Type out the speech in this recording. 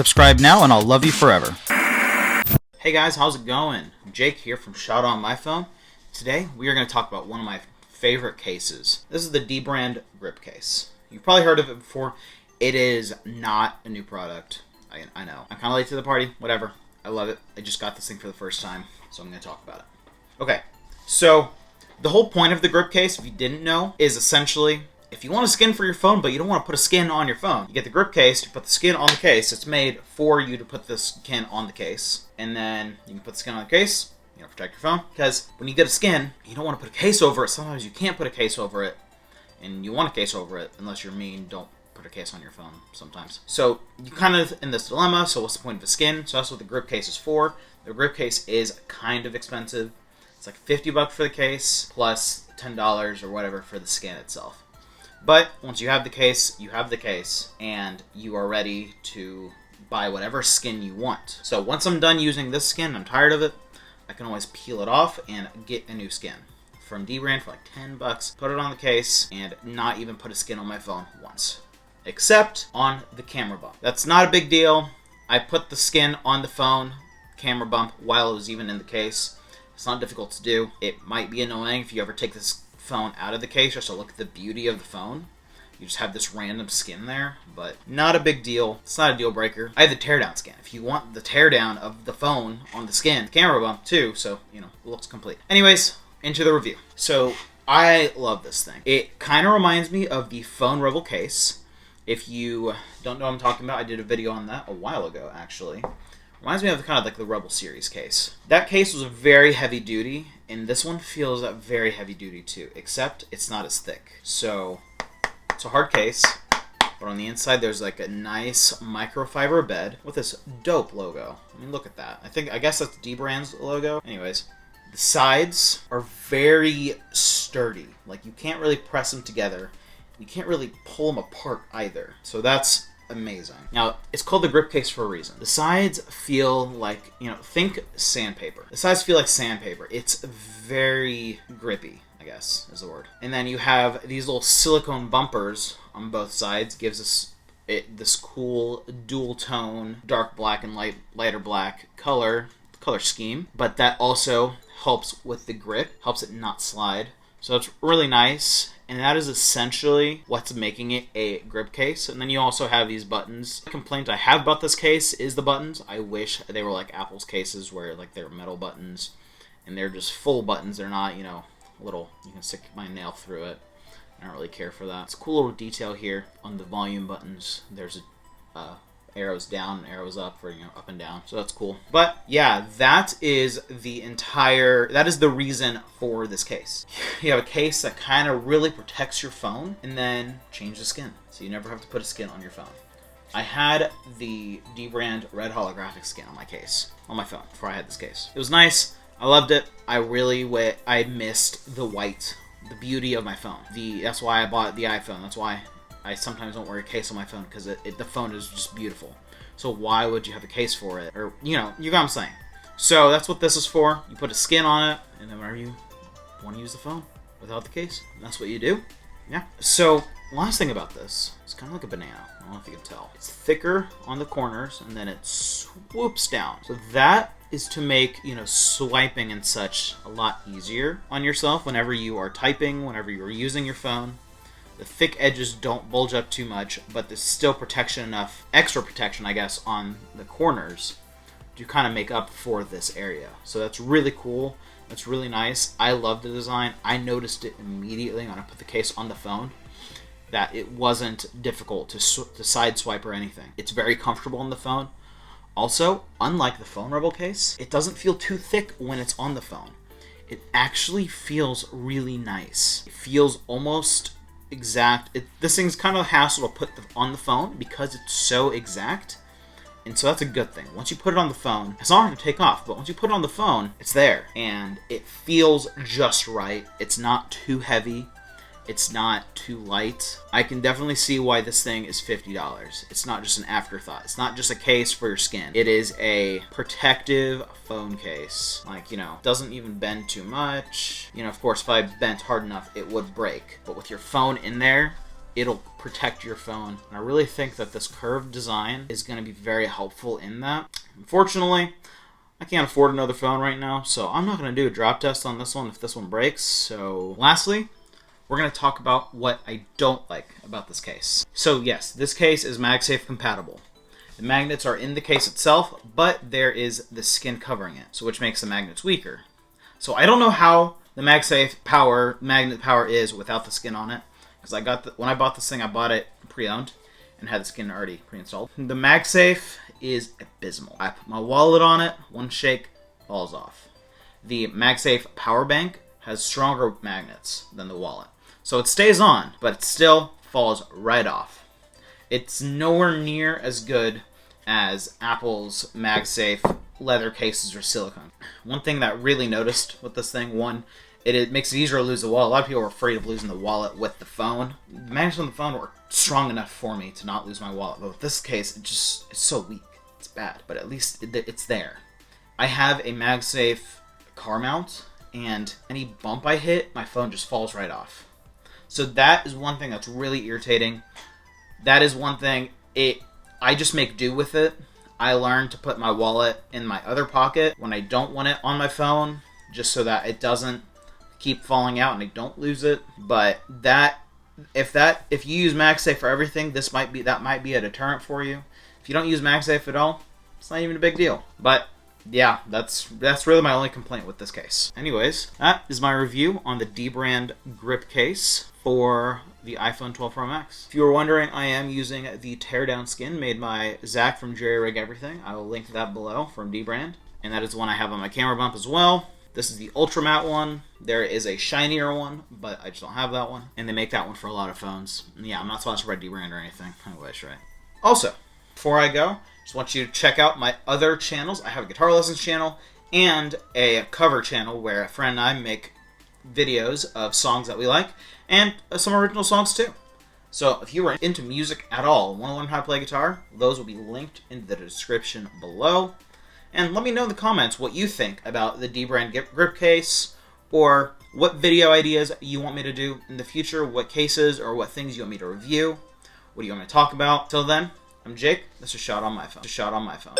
Subscribe now and I'll love you forever. Hey guys, how's it going? Jake here from Shot On My Phone. Today we are going to talk about one of my favorite cases. This is the Dbrand grip case. You've probably heard of it before. It is not a new product. I know. I'm kind of late to the party. Whatever. I love it. I just got this thing for the first time, so I'm going to talk about it. Okay, so the whole point of the grip case, if you didn't know, is essentially if you want a skin for your phone, but you don't want to put a skin on your phone, you get the grip case, you put the skin on the case. It's made for you to put the skin on the case. And then you can put the skin on the case, protect your phone. Because when you get a skin, you don't want to put a case over it. Sometimes you can't put a case over it, and you want a case over it, unless you're mean, don't put a case on your phone sometimes. So you're kind of in this dilemma, so what's the point of the skin? So that's what the grip case is for. The grip case is kind of expensive. It's like $50 for the case, plus $10 or whatever for the skin itself. But once you have the case, and you are ready to buy whatever skin you want. So once I'm done using this skin, I'm tired of it, I can always peel it off and get a new skin from Dbrand for like $10, put it on the case, and not even put a skin on my phone once. Except on the camera bump. That's not a big deal. I put the skin on the phone, camera bump, while it was even in the case. It's not difficult to do. It might be annoying if you ever take this phone out of the case just to look at the beauty of the phone. You just have this random skin there, but not a big deal. It's not a deal breaker. I have the teardown skin. If you want the teardown of the phone on the skin, the camera bump too, so, it looks complete. Anyways, into the review. So, I love this thing. It kind of reminds me of the Phone Rebel case. If you don't know what I'm talking about, I did a video on that a while ago, actually. Reminds me of kind of like the Rebel series case. That case was very heavy duty, and this one feels very heavy duty too, except it's not as thick. So, it's a hard case, but on the inside there's like a nice microfiber bed with this dope logo. I mean, look at that. I guess that's Dbrand's logo. Anyways, the sides are very sturdy. Like, you can't really press them together. You can't really pull them apart either. So that's amazing. Now, it's called the grip case for a reason. The sides feel like, think sandpaper. The sides feel like sandpaper. It's very grippy, I guess is the word. And then you have these little silicone bumpers on both sides. Gives us this cool dual tone, dark black and lighter black color scheme. But that also helps with the grip, helps it not slide. So it's really nice. And that is essentially what's making it a grip case. And then you also have these buttons. The complaint I have about this case is the buttons. I wish they were like Apple's cases where like they're metal buttons and they're just full buttons. They're not, little, you can stick my nail through it. I don't really care for that. It's a cool little detail here on the volume buttons. There's arrows down and arrows up for, up and down. So that's cool. But yeah, that is the reason for this case. You have a case that kind of really protects your phone and then change the skin. So you never have to put a skin on your phone. I had the Dbrand red holographic skin on my phone before I had this case. It was nice. I loved it. I missed the white, the beauty of my phone. That's why I bought the iPhone. That's why I sometimes don't wear a case on my phone, because the phone is just beautiful. So why would you have a case for it? Or, you know what I'm saying. So that's what this is for. You put a skin on it, and then whenever you want to use the phone without the case, that's what you do. Yeah. So, last thing about this, it's kind of like a banana. I don't know if you can tell. It's thicker on the corners, and then it swoops down. So that is to make, swiping and such a lot easier on yourself whenever you are typing, whenever you're using your phone. The thick edges don't bulge up too much, but there's still protection enough, extra protection, I guess, on the corners to kind of make up for this area. So that's really cool. That's really nice. I love the design. I noticed it immediately when I put the case on the phone, that it wasn't difficult to side swipe or anything. It's very comfortable on the phone. Also, unlike the Phone Rebel case, it doesn't feel too thick when it's on the phone. It actually feels really nice. It feels almost exact. This thing's kind of a hassle to put on the phone because it's so exact. And so that's a good thing. Once you put it on the phone, it's not hard to take off, but once you put it on the phone, it's there. And it feels just right. It's not too heavy. It's not too light. I can definitely see why this thing is $50. It's not just an afterthought. It's not just a case for your skin. It is a protective phone case. Like, doesn't even bend too much. Of course, if I bent hard enough, it would break. But with your phone in there, it'll protect your phone. And I really think that this curved design is going to be very helpful in that. Unfortunately, I can't afford another phone right now, so I'm not going to do a drop test on this one if this one breaks. So lastly, we're going to talk about what I don't like about this case. So yes, this case is MagSafe compatible. The magnets are in the case itself, but there is the skin covering it, so which makes the magnets weaker. So I don't know how the MagSafe magnet power is without the skin on it, because when I bought this thing, I bought it pre-owned and had the skin already pre-installed. The MagSafe is abysmal. I put my wallet on it, one shake, falls off. The MagSafe power bank has stronger magnets than the wallet, so it stays on, but it still falls right off. It's nowhere near as good as Apple's MagSafe leather cases or silicone. One thing that I really noticed with this thing, it makes it easier to lose the wallet. A lot of people are afraid of losing the wallet with the phone. The magnets on the phone were strong enough for me to not lose my wallet, but with this case, it's so weak. It's bad, but at least it's there. I have a MagSafe car mount, and any bump I hit, my phone just falls right off. So that is one thing that's really irritating. That is one thing, I just make do with it. I learned to put my wallet in my other pocket when I don't want it on my phone, just so that it doesn't keep falling out and I don't lose it. But if you use MagSafe for everything, that might be a deterrent for you. If you don't use MagSafe at all, it's not even a big deal. But yeah, that's really my only complaint with this case. Anyways, that is my review on the Dbrand grip case for the iPhone 12 Pro Max. If you were wondering, I am using the teardown skin made by Zach from Jerry Rig Everything. I will link that below from Dbrand. And that is the one I have on my camera bump as well. This is the Ultra Matte one. There is a shinier one, but I just don't have that one. And they make that one for a lot of phones. And yeah, I'm not sponsored by Dbrand or anything. I wish, right? Also, before I go, just want you to check out my other channels. I have a guitar lessons channel and a cover channel where a friend and I make videos of songs that we like and some original songs too. So if you are into music at all, want to learn how to play guitar, those will be linked in the description below. And let me know in the comments what you think about the Dbrand grip case, or what video ideas you want me to do in the future, what cases or what things you want me to review, what do you want me to talk about. Till then, I'm Jake. This is Shot on My Phone.